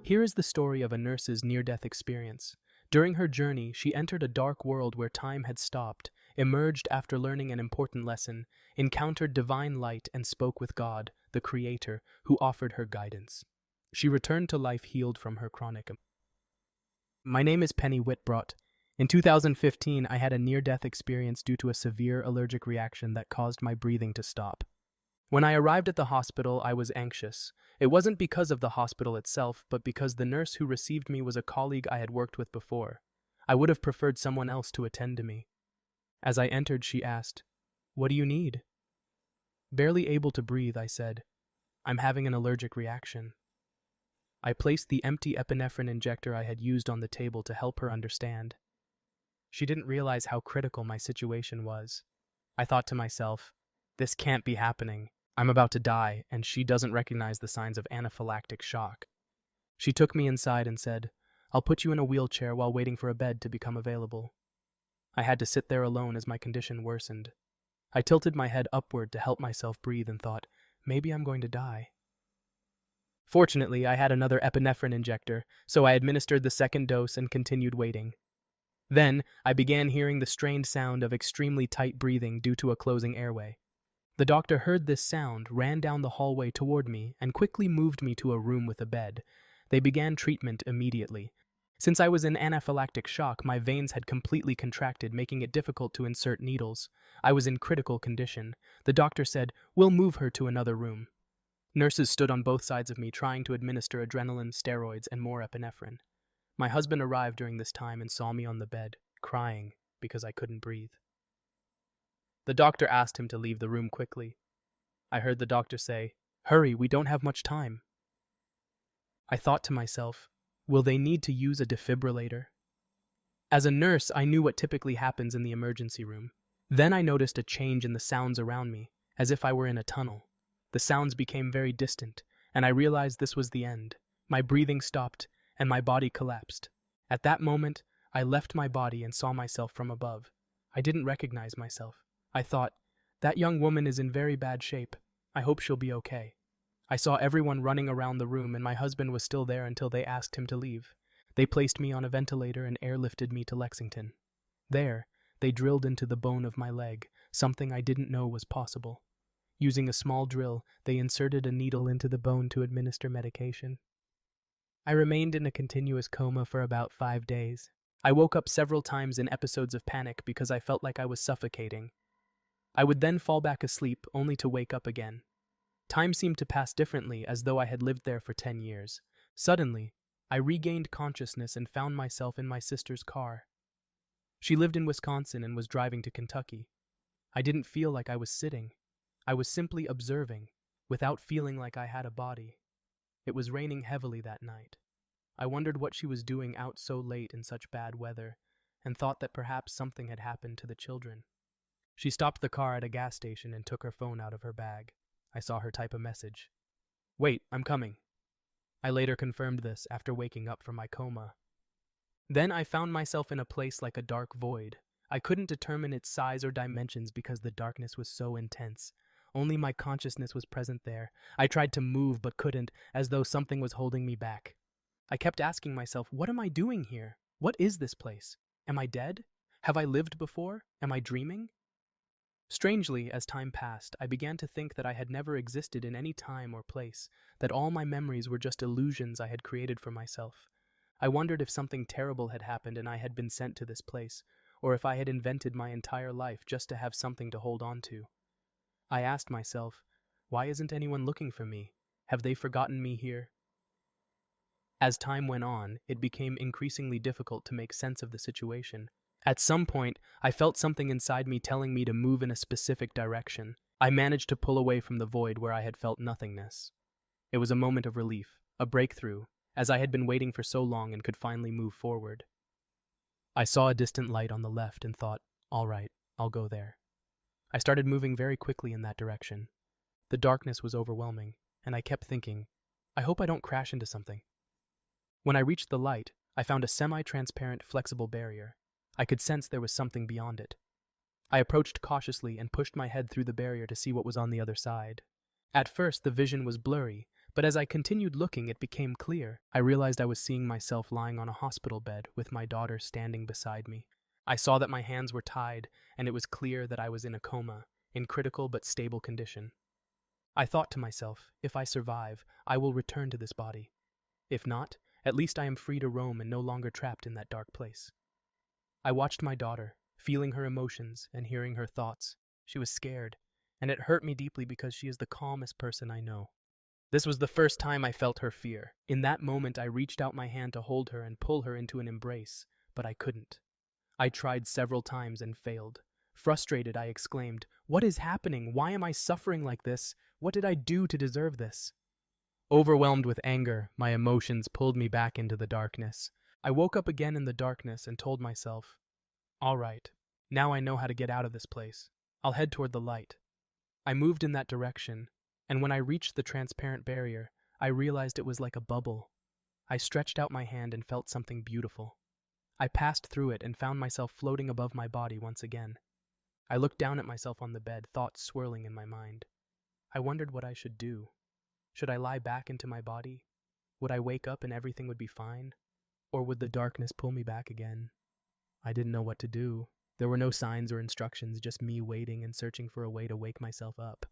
Here is the story of a nurse's near-death experience. During her journey, she entered a dark world where time had stopped, emerged after learning an important lesson, encountered divine light, and spoke with God, the Creator, who offered her guidance. She returned to life healed from her chronic. My name is Penny Whitbrot. In 2015, I had a near-death experience due to a severe allergic reaction that caused my breathing to stop. When I arrived at the hospital, I was anxious. It wasn't because of the hospital itself, but because the nurse who received me was a colleague I had worked with before. I would have preferred someone else to attend to me. As I entered, she asked, "What do you need?" Barely able to breathe, I said, "I'm having an allergic reaction." I placed the empty epinephrine injector I had used on the table to help her understand. She didn't realize how critical my situation was. I thought to myself, this can't be happening. I'm about to die, and she doesn't recognize the signs of anaphylactic shock. She took me inside and said, "I'll put you in a wheelchair while waiting for a bed to become available." I had to sit there alone as my condition worsened. I tilted my head upward to help myself breathe and thought, maybe I'm going to die. Fortunately, I had another epinephrine injector, so I administered the second dose and continued waiting. Then, I began hearing the strained sound of extremely tight breathing due to a closing airway. The doctor heard this sound, ran down the hallway toward me, and quickly moved me to a room with a bed. They began treatment immediately. Since I was in anaphylactic shock, my veins had completely contracted, making it difficult to insert needles. I was in critical condition. The doctor said, "We'll move her to another room." Nurses stood on both sides of me, trying to administer adrenaline, steroids, and more epinephrine. My husband arrived during this time and saw me on the bed, crying because I couldn't breathe. The doctor asked him to leave the room quickly. I heard the doctor say, "Hurry, we don't have much time." I thought to myself, will they need to use a defibrillator? As a nurse, I knew what typically happens in the emergency room. Then I noticed a change in the sounds around me, as if I were in a tunnel. The sounds became very distant, and I realized this was the end. My breathing stopped, and my body collapsed. At that moment, I left my body and saw myself from above. I didn't recognize myself. I thought, that young woman is in very bad shape. I hope she'll be okay. I saw everyone running around the room, and my husband was still there until they asked him to leave. They placed me on a ventilator and airlifted me to Lexington. There, they drilled into the bone of my leg, something I didn't know was possible. Using a small drill, they inserted a needle into the bone to administer medication. I remained in a continuous coma for about 5 days. I woke up several times in episodes of panic because I felt like I was suffocating. I would then fall back asleep, only to wake up again. Time seemed to pass differently, as though I had lived there for 10 years. Suddenly, I regained consciousness and found myself in my sister's car. She lived in Wisconsin and was driving to Kentucky. I didn't feel like I was sitting. I was simply observing, without feeling like I had a body. It was raining heavily that night. I wondered what she was doing out so late in such bad weather, and thought that perhaps something had happened to the children. She stopped the car at a gas station and took her phone out of her bag. I saw her type a message. "Wait, I'm coming." I later confirmed this after waking up from my coma. Then I found myself in a place like a dark void. I couldn't determine its size or dimensions because the darkness was so intense. Only my consciousness was present there. I tried to move but couldn't, as though something was holding me back. I kept asking myself, what am I doing here? What is this place? Am I dead? Have I lived before? Am I dreaming? Strangely, as time passed, I began to think that I had never existed in any time or place, that all my memories were just illusions I had created for myself. I wondered if something terrible had happened and I had been sent to this place, or if I had invented my entire life just to have something to hold on to. I asked myself, why isn't anyone looking for me? Have they forgotten me here? As time went on, it became increasingly difficult to make sense of the situation. At some point, I felt something inside me telling me to move in a specific direction. I managed to pull away from the void where I had felt nothingness. It was a moment of relief, a breakthrough, as I had been waiting for so long and could finally move forward. I saw a distant light on the left and thought, all right, I'll go there. I started moving very quickly in that direction. The darkness was overwhelming, and I kept thinking, I hope I don't crash into something. When I reached the light, I found a semi-transparent, flexible barrier. I could sense there was something beyond it. I approached cautiously and pushed my head through the barrier to see what was on the other side. At first, the vision was blurry, But as I continued looking, it became clear. I realized I was seeing myself lying on a hospital bed with my daughter standing beside me. I saw that my hands were tied, and it was clear that I was in a coma, in critical but stable condition. I thought to myself, if I survive, I will return to this body. If not, at least I am free to roam and no longer trapped in that dark place. I watched my daughter, feeling her emotions and hearing her thoughts. She was scared, and it hurt me deeply because she is the calmest person I know. This was the first time I felt her fear. In that moment, I reached out my hand to hold her and pull her into an embrace, but I couldn't. I tried several times and failed. Frustrated, I exclaimed, "What is happening? Why am I suffering like this? What did I do to deserve this?" Overwhelmed with anger, my emotions pulled me back into the darkness. I woke up again in the darkness and told myself, "All right, now I know how to get out of this place. I'll head toward the light." I moved in that direction, and when I reached the transparent barrier, I realized it was like a bubble. I stretched out my hand and felt something beautiful. I passed through it and found myself floating above my body once again. I looked down at myself on the bed, thoughts swirling in my mind. I wondered what I should do. Should I lie back into my body? Would I wake up and everything would be fine? Or would the darkness pull me back again? I didn't know what to do. There were no signs or instructions, just me waiting and searching for a way to wake myself up.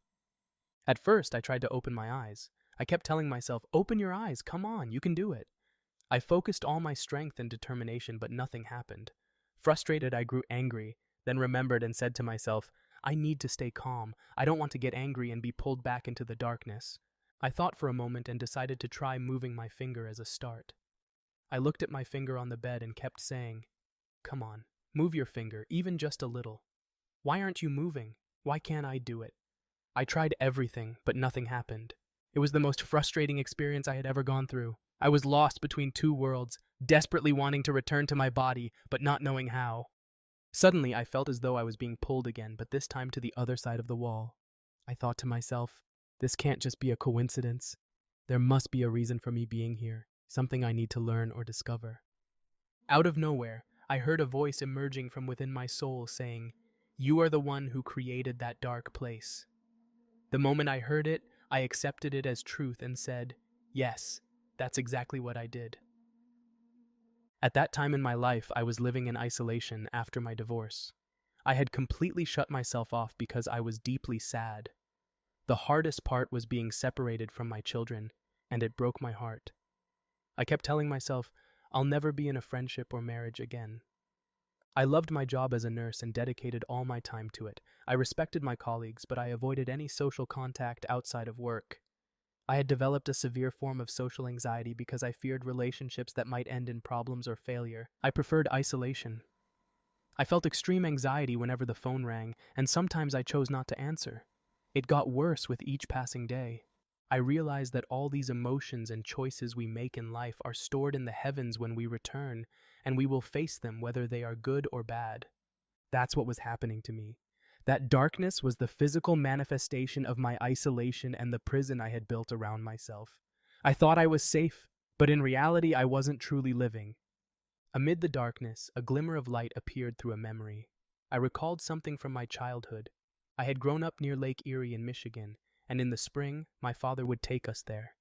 At first, I tried to open my eyes. I kept telling myself, "Open your eyes, come on, you can do it." I focused all my strength and determination, but nothing happened. Frustrated, I grew angry, then remembered and said to myself, "I need to stay calm. I don't want to get angry and be pulled back into the darkness." I thought for a moment and decided to try moving my finger as a start. I looked at my finger on the bed and kept saying, "Come on, move your finger, even just a little. Why aren't you moving? Why can't I do it?" I tried everything, but nothing happened. It was the most frustrating experience I had ever gone through. I was lost between two worlds, desperately wanting to return to my body, but not knowing how. Suddenly, I felt as though I was being pulled again, but this time to the other side of the wall. I thought to myself, this can't just be a coincidence. There must be a reason for me being here, something I need to learn or discover. Out of nowhere, I heard a voice emerging from within my soul saying, "You are the one who created that dark place." The moment I heard it, I accepted it as truth and said, "Yes, that's exactly what I did." At that time in my life, I was living in isolation after my divorce. I had completely shut myself off because I was deeply sad. The hardest part was being separated from my children, and it broke my heart. I kept telling myself, I'll never be in a friendship or marriage again. I loved my job as a nurse and dedicated all my time to it. I respected my colleagues, but I avoided any social contact outside of work. I had developed a severe form of social anxiety because I feared relationships that might end in problems or failure. I preferred isolation. I felt extreme anxiety whenever the phone rang, and sometimes I chose not to answer. It got worse with each passing day. I realized that all these emotions and choices we make in life are stored in the heavens when we return, and we will face them whether they are good or bad. That's what was happening to me. That darkness was the physical manifestation of my isolation and the prison I had built around myself. I thought I was safe, but in reality I wasn't truly living. Amid the darkness, a glimmer of light appeared through a memory. I recalled something from my childhood. I had grown up near Lake Erie in Michigan, and in the spring, my father would take us there.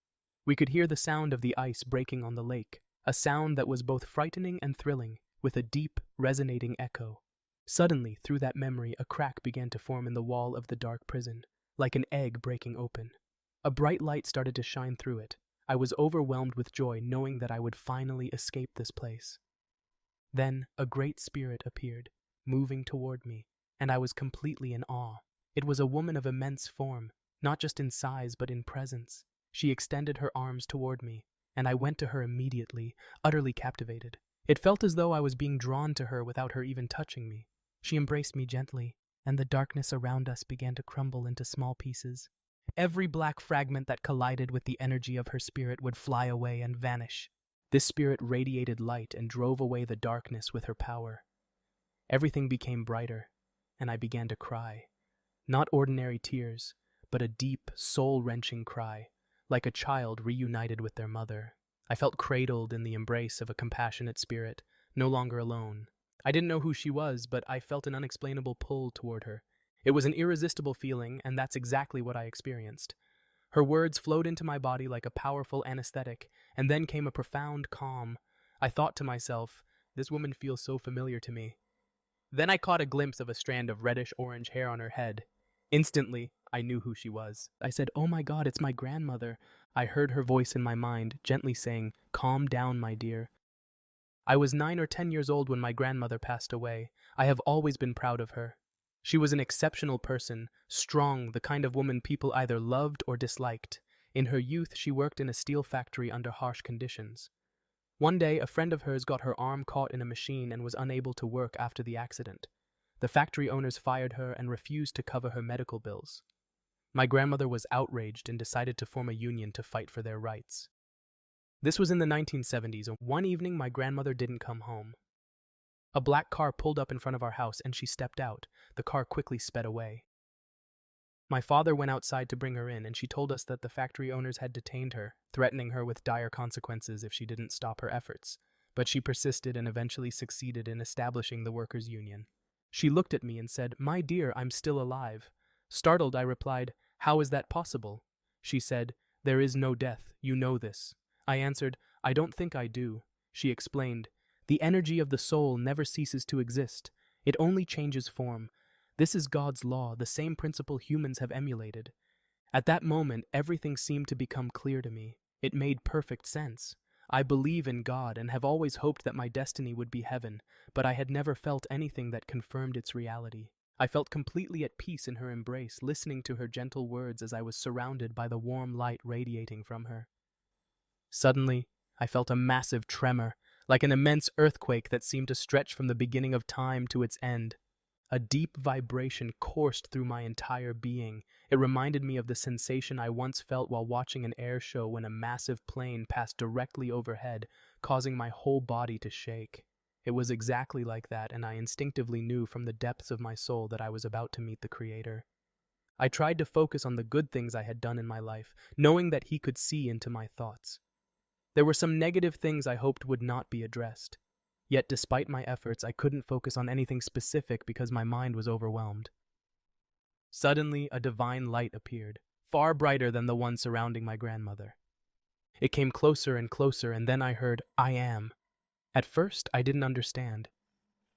We could hear the sound of the ice breaking on the lake, a sound that was both frightening and thrilling, with a deep, resonating echo. Suddenly, through that memory, a crack began to form in the wall of the dark prison, like an egg breaking open. A bright light started to shine through it. I was overwhelmed with joy, knowing that I would finally escape this place. Then, a great spirit appeared, moving toward me, and I was completely in awe. It was a woman of immense form, not just in size but in presence. She extended her arms toward me, and I went to her immediately, utterly captivated. It felt as though I was being drawn to her without her even touching me. She embraced me gently, and the darkness around us began to crumble into small pieces. Every black fragment that collided with the energy of her spirit would fly away and vanish. This spirit radiated light and drove away the darkness with her power. Everything became brighter, and I began to cry. Not ordinary tears, but a deep, soul-wrenching cry, like a child reunited with their mother. I felt cradled in the embrace of a compassionate spirit, no longer alone. I didn't know who she was, but I felt an unexplainable pull toward her. It was an irresistible feeling, and that's exactly what I experienced. Her words flowed into my body like a powerful anesthetic, and then came a profound calm. I thought to myself, this woman feels so familiar to me. Then I caught a glimpse of a strand of reddish-orange hair on her head. Instantly, I knew who she was. I said, "Oh my God, it's my grandmother." I heard her voice in my mind, gently saying, "Calm down, my dear." I was 9 or 10 years old when my grandmother passed away. I have always been proud of her. She was an exceptional person, strong, the kind of woman people either loved or disliked. In her youth, she worked in a steel factory under harsh conditions. One day, a friend of hers got her arm caught in a machine and was unable to work after the accident. The factory owners fired her and refused to cover her medical bills. My grandmother was outraged and decided to form a union to fight for their rights. This was in the 1970s, and one evening my grandmother didn't come home. A black car pulled up in front of our house and she stepped out. The car quickly sped away. My father went outside to bring her in, and she told us that the factory owners had detained her, threatening her with dire consequences if she didn't stop her efforts. But she persisted and eventually succeeded in establishing the workers' union. She looked at me and said, "My dear, I'm still alive." Startled, I replied, "How is that possible?" She said, "There is no death, you know this." I answered, "I don't think I do." She explained, "The energy of the soul never ceases to exist. It only changes form. This is God's law, the same principle humans have emulated." At that moment, everything seemed to become clear to me. It made perfect sense. I believe in God and have always hoped that my destiny would be heaven, but I had never felt anything that confirmed its reality. I felt completely at peace in her embrace, listening to her gentle words as I was surrounded by the warm light radiating from her. Suddenly, I felt a massive tremor, like an immense earthquake that seemed to stretch from the beginning of time to its end. A deep vibration coursed through my entire being. It reminded me of the sensation I once felt while watching an air show when a massive plane passed directly overhead, causing my whole body to shake. It was exactly like that, and I instinctively knew from the depths of my soul that I was about to meet the Creator. I tried to focus on the good things I had done in my life, knowing that He could see into my thoughts. There were some negative things I hoped would not be addressed. Yet despite my efforts, I couldn't focus on anything specific because my mind was overwhelmed. Suddenly, a divine light appeared, far brighter than the one surrounding my grandmother. It came closer and closer, and then I heard, "I am." At first, I didn't understand.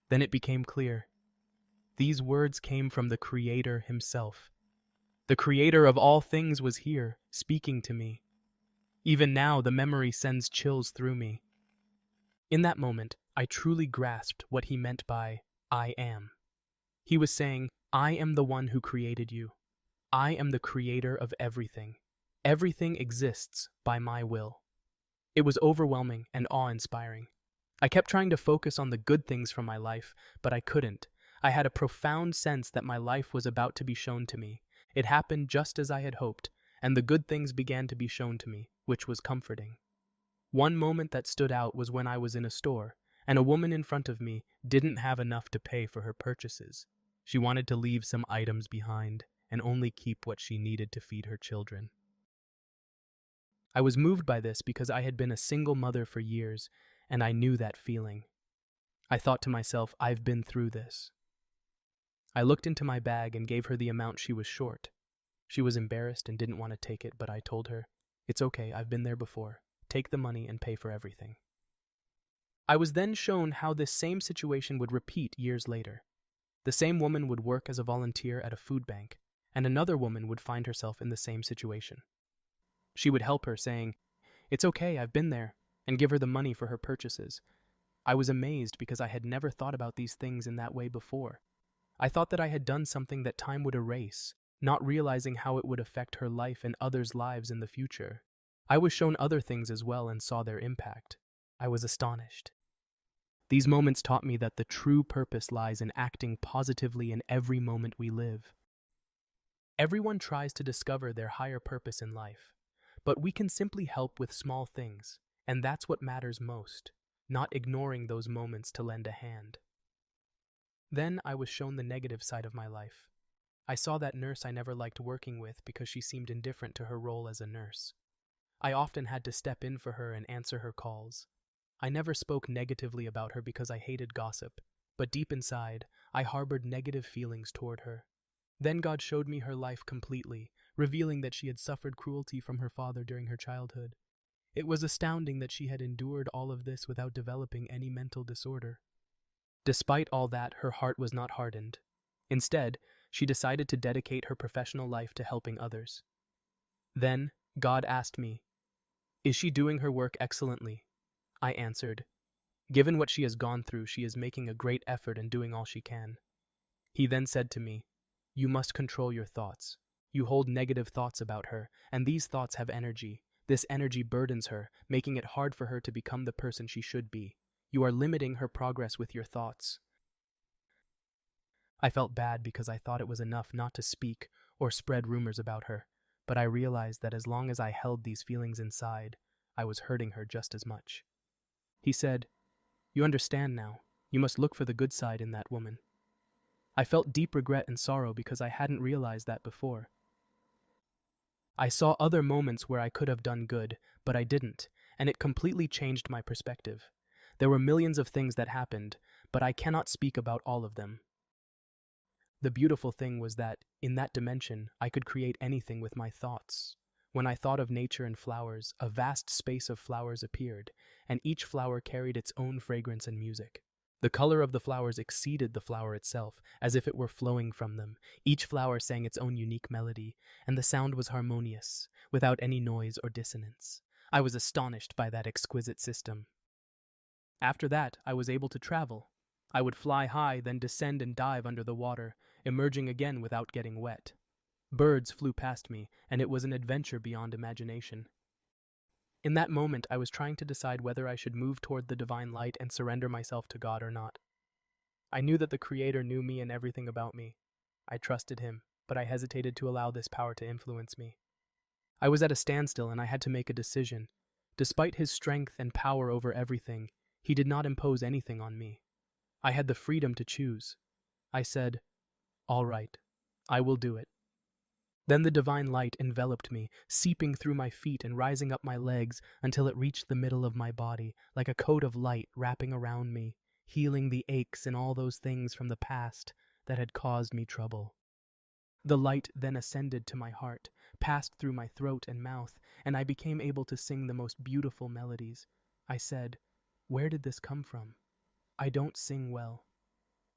Then it became clear. These words came from the Creator Himself. The Creator of all things was here, speaking to me. Even now, the memory sends chills through me. In that moment, I truly grasped what He meant by "I am." He was saying, "I am the one who created you. I am the creator of everything. Everything exists by my will." It was overwhelming and awe-inspiring. I kept trying to focus on the good things from my life, but I couldn't. I had a profound sense that my life was about to be shown to me. It happened just as I had hoped, and the good things began to be shown to me, which was comforting. One moment that stood out was when I was in a store, and a woman in front of me didn't have enough to pay for her purchases. She wanted to leave some items behind and only keep what she needed to feed her children. I was moved by this because I had been a single mother for years, and I knew that feeling. I thought to myself, I've been through this. I looked into my bag and gave her the amount she was short. She was embarrassed and didn't want to take it, but I told her, "It's okay, I've been there before. Take the money and pay for everything." I was then shown how this same situation would repeat years later. The same woman would work as a volunteer at a food bank, and another woman would find herself in the same situation. She would help her, saying, "It's okay, I've been there," and give her the money for her purchases. I was amazed because I had never thought about these things in that way before. I thought that I had done something that time would erase, not realizing how it would affect her life and others' lives in the future. I was shown other things as well and saw their impact. I was astonished. These moments taught me that the true purpose lies in acting positively in every moment we live. Everyone tries to discover their higher purpose in life, but we can simply help with small things, and that's what matters most, not ignoring those moments to lend a hand. Then I was shown the negative side of my life. I saw that nurse I never liked working with because she seemed indifferent to her role as a nurse. I often had to step in for her and answer her calls. I never spoke negatively about her because I hated gossip, but deep inside, I harbored negative feelings toward her. Then God showed me her life completely, revealing that she had suffered cruelty from her father during her childhood. It was astounding that she had endured all of this without developing any mental disorder. Despite all that, her heart was not hardened. Instead, she decided to dedicate her professional life to helping others. Then, God asked me, "Is she doing her work excellently?" I answered, "Given what she has gone through, she is making a great effort and doing all she can." He then said to me, "You must control your thoughts. You hold negative thoughts about her, and these thoughts have energy. This energy burdens her, making it hard for her to become the person she should be. You are limiting her progress with your thoughts." I felt bad because I thought it was enough not to speak or spread rumors about her, but I realized that as long as I held these feelings inside, I was hurting her just as much. He said, "You understand now. You must look for the good side in that woman." I felt deep regret and sorrow because I hadn't realized that before. I saw other moments where I could have done good, but I didn't, and it completely changed my perspective. There were millions of things that happened, but I cannot speak about all of them. The beautiful thing was that, in that dimension, I could create anything with my thoughts. When I thought of nature and flowers, a vast space of flowers appeared, and each flower carried its own fragrance and music. The color of the flowers exceeded the flower itself, as if it were flowing from them. Each flower sang its own unique melody, and the sound was harmonious, without any noise or dissonance. I was astonished by that exquisite system. After that, I was able to travel. I would fly high, then descend and dive under the water, emerging again without getting wet. Birds flew past me, and it was an adventure beyond imagination. In that moment, I was trying to decide whether I should move toward the divine light and surrender myself to God or not. I knew that the Creator knew me and everything about me. I trusted Him, but I hesitated to allow this power to influence me. I was at a standstill and I had to make a decision. Despite His strength and power over everything, He did not impose anything on me. I had the freedom to choose. I said, "All right, I will do it." Then the divine light enveloped me, seeping through my feet and rising up my legs until it reached the middle of my body, like a coat of light wrapping around me, healing the aches and all those things from the past that had caused me trouble. The light then ascended to my heart, passed through my throat and mouth, and I became able to sing the most beautiful melodies. I said, "Where did this come from? I don't sing well."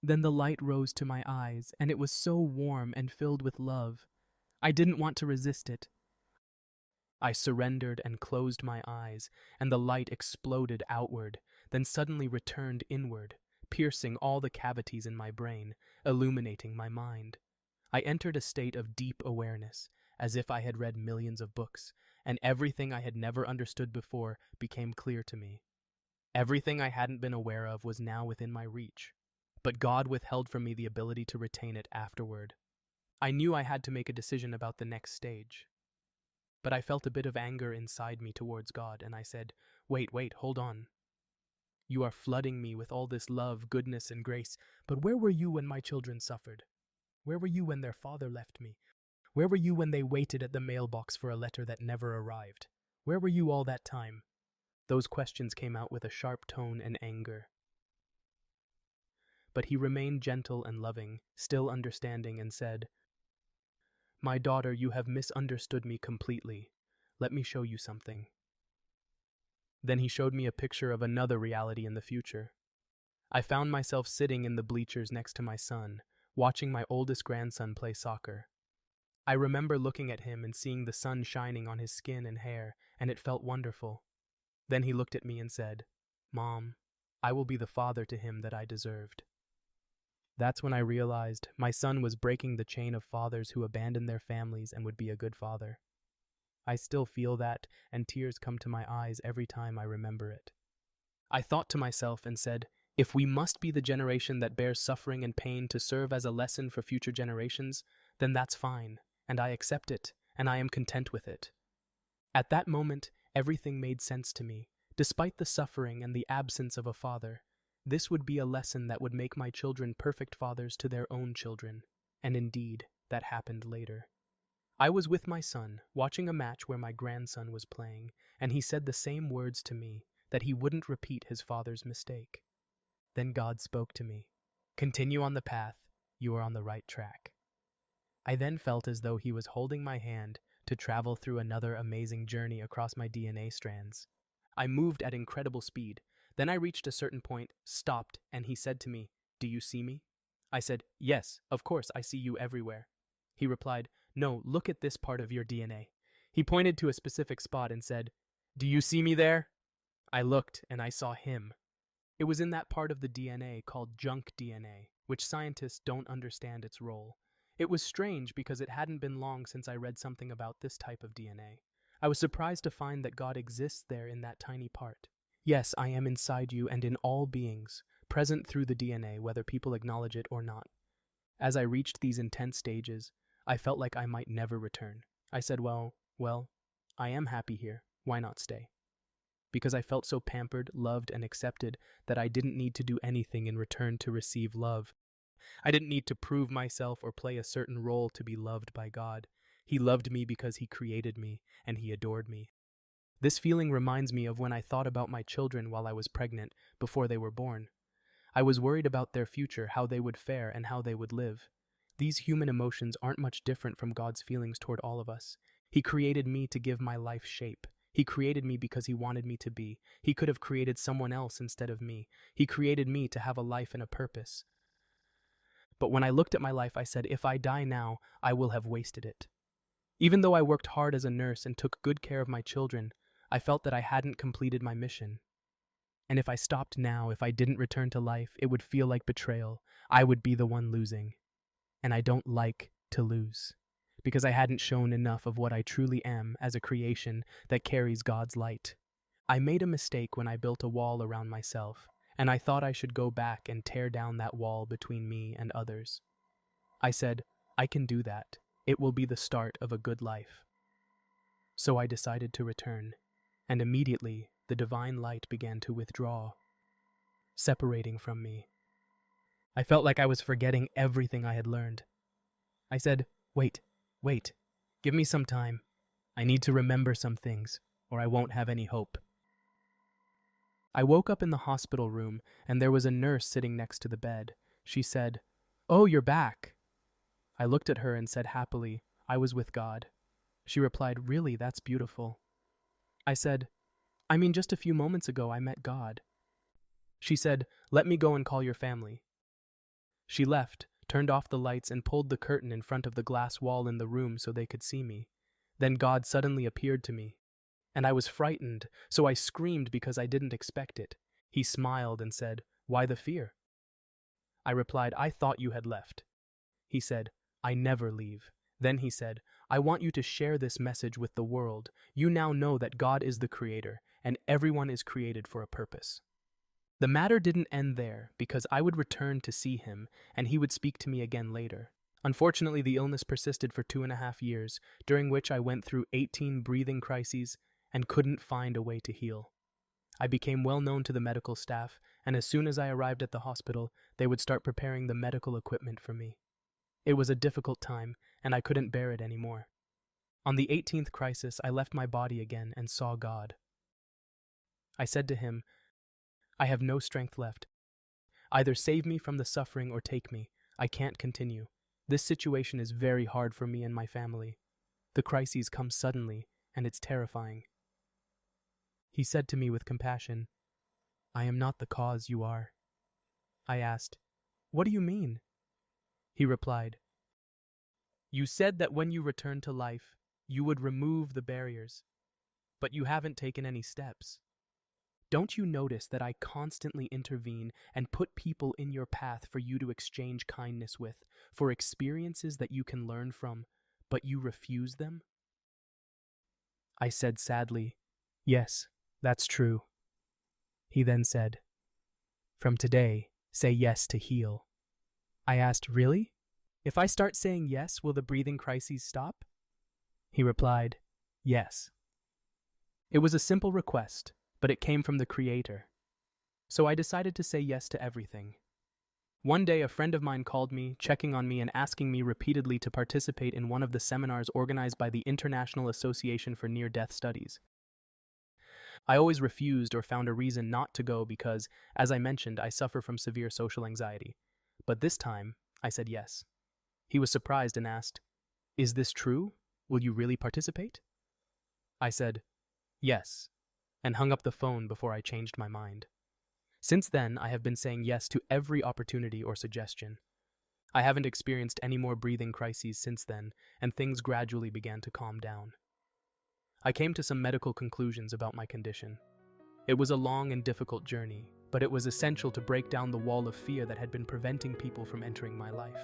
Then the light rose to my eyes, and it was so warm and filled with love. I didn't want to resist it. I surrendered and closed my eyes, and the light exploded outward, then suddenly returned inward, piercing all the cavities in my brain, illuminating my mind. I entered a state of deep awareness, as if I had read millions of books, and everything I had never understood before became clear to me. Everything I hadn't been aware of was now within my reach, but God withheld from me the ability to retain it afterward. I knew I had to make a decision about the next stage. But I felt a bit of anger inside me towards God, and I said, wait, hold on. You are flooding me with all this love, goodness, and grace, but where were you when my children suffered? Where were you when their father left me? Where were you when they waited at the mailbox for a letter that never arrived? Where were you all that time?" Those questions came out with a sharp tone and anger. But he remained gentle and loving, still understanding, and said, "My daughter, you have misunderstood me completely. Let me show you something." Then he showed me a picture of another reality in the future. I found myself sitting in the bleachers next to my son, watching my oldest grandson play soccer. I remember looking at him and seeing the sun shining on his skin and hair, and it felt wonderful. Then he looked at me and said, "Mom, I will be the father to him that I deserved." That's when I realized my son was breaking the chain of fathers who abandoned their families and would be a good father. I still feel that, and tears come to my eyes every time I remember it. I thought to myself and said, if we must be the generation that bears suffering and pain to serve as a lesson for future generations, then that's fine, and I accept it, and I am content with it. At that moment, everything made sense to me. Despite the suffering and the absence of a father, this would be a lesson that would make my children perfect fathers to their own children, and indeed, that happened later. I was with my son, watching a match where my grandson was playing, and he said the same words to me, that he wouldn't repeat his father's mistake. Then God spoke to me. "Continue on the path, you are on the right track." I then felt as though he was holding my hand to travel through another amazing journey across my DNA strands. I moved at incredible speed. Then I reached a certain point, stopped, and he said to me, "Do you see me?" I said, "Yes, of course, I see you everywhere." He replied, "No, look at this part of your DNA." He pointed to a specific spot and said, "Do you see me there?" I looked and I saw him. It was in that part of the DNA called junk DNA, which scientists don't understand its role. It was strange because it hadn't been long since I read something about this type of DNA. I was surprised to find that God exists there in that tiny part. Yes, I am inside you and in all beings, present through the DNA, whether people acknowledge it or not. As I reached these intense stages, I felt like I might never return. I said, well, I am happy here. Why not stay? Because I felt so pampered, loved, and accepted that I didn't need to do anything in return to receive love. I didn't need to prove myself or play a certain role to be loved by God. He loved me because He created me, and He adored me. This feeling reminds me of when I thought about my children while I was pregnant, before they were born. I was worried about their future, how they would fare, and how they would live. These human emotions aren't much different from God's feelings toward all of us. He created me to give my life shape. He created me because He wanted me to be. He could have created someone else instead of me. He created me to have a life and a purpose. But when I looked at my life, I said, if I die now, I will have wasted it. Even though I worked hard as a nurse and took good care of my children, I felt that I hadn't completed my mission. And if I stopped now, if I didn't return to life, it would feel like betrayal. I would be the one losing. And I don't like to lose, because I hadn't shown enough of what I truly am as a creation that carries God's light. I made a mistake when I built a wall around myself, and I thought I should go back and tear down that wall between me and others. I said, I can do that. It will be the start of a good life. So I decided to return, and immediately the divine light began to withdraw, separating from me. I felt like I was forgetting everything I had learned. I said, wait, give me some time. I need to remember some things, or I won't have any hope. I woke up in the hospital room, and there was a nurse sitting next to the bed. She said, "Oh, you're back." I looked at her and said happily, "I was with God." She replied, "Really, that's beautiful." I said, "I mean, just a few moments ago I met God." She said, "Let me go and call your family." She left, turned off the lights, and pulled the curtain in front of the glass wall in the room so they could see me. Then God suddenly appeared to me, and I was frightened, so I screamed because I didn't expect it. He smiled and said, "Why the fear?" I replied, "I thought you had left." He said, "I never leave." Then he said, "I want you to share this message with the world. You now know that God is the creator, and everyone is created for a purpose." The matter didn't end there, because I would return to see him, and he would speak to me again later. Unfortunately, the illness persisted for 2.5 years, during which I went through 18 breathing crises and couldn't find a way to heal. I became well known to the medical staff, and as soon as I arrived at the hospital, they would start preparing the medical equipment for me. It was a difficult time, and I couldn't bear it anymore. On the 18th crisis, I left my body again and saw God. I said to him, "I have no strength left. Either save me from the suffering or take me. I can't continue. This situation is very hard for me and my family. The crises come suddenly, and it's terrifying." He said to me with compassion, "I am not the cause, you are." I asked, "What do you mean?" He replied, "You said that when you return to life, you would remove the barriers, but you haven't taken any steps. Don't you notice that I constantly intervene and put people in your path for you to exchange kindness with, for experiences that you can learn from, but you refuse them?" I said sadly, "Yes, that's true." He then said, "From today, say yes to heal." I asked, "Really? If I start saying yes, will the breathing crises stop?" He replied, "Yes." It was a simple request, but it came from the Creator. So I decided to say yes to everything. One day, a friend of mine called me, checking on me and asking me repeatedly to participate in one of the seminars organized by the International Association for Near-Death Studies. I always refused or found a reason not to go because, as I mentioned, I suffer from severe social anxiety. But this time, I said yes. He was surprised and asked, Is this true? Will you really participate? I said, yes, and hung up the phone before I changed my mind. Since then, I have been saying yes to every opportunity or suggestion. I haven't experienced any more breathing crises since then, and things gradually began to calm down. I came to some medical conclusions about my condition. It was a long and difficult journey, but it was essential to break down the wall of fear that had been preventing people from entering my life.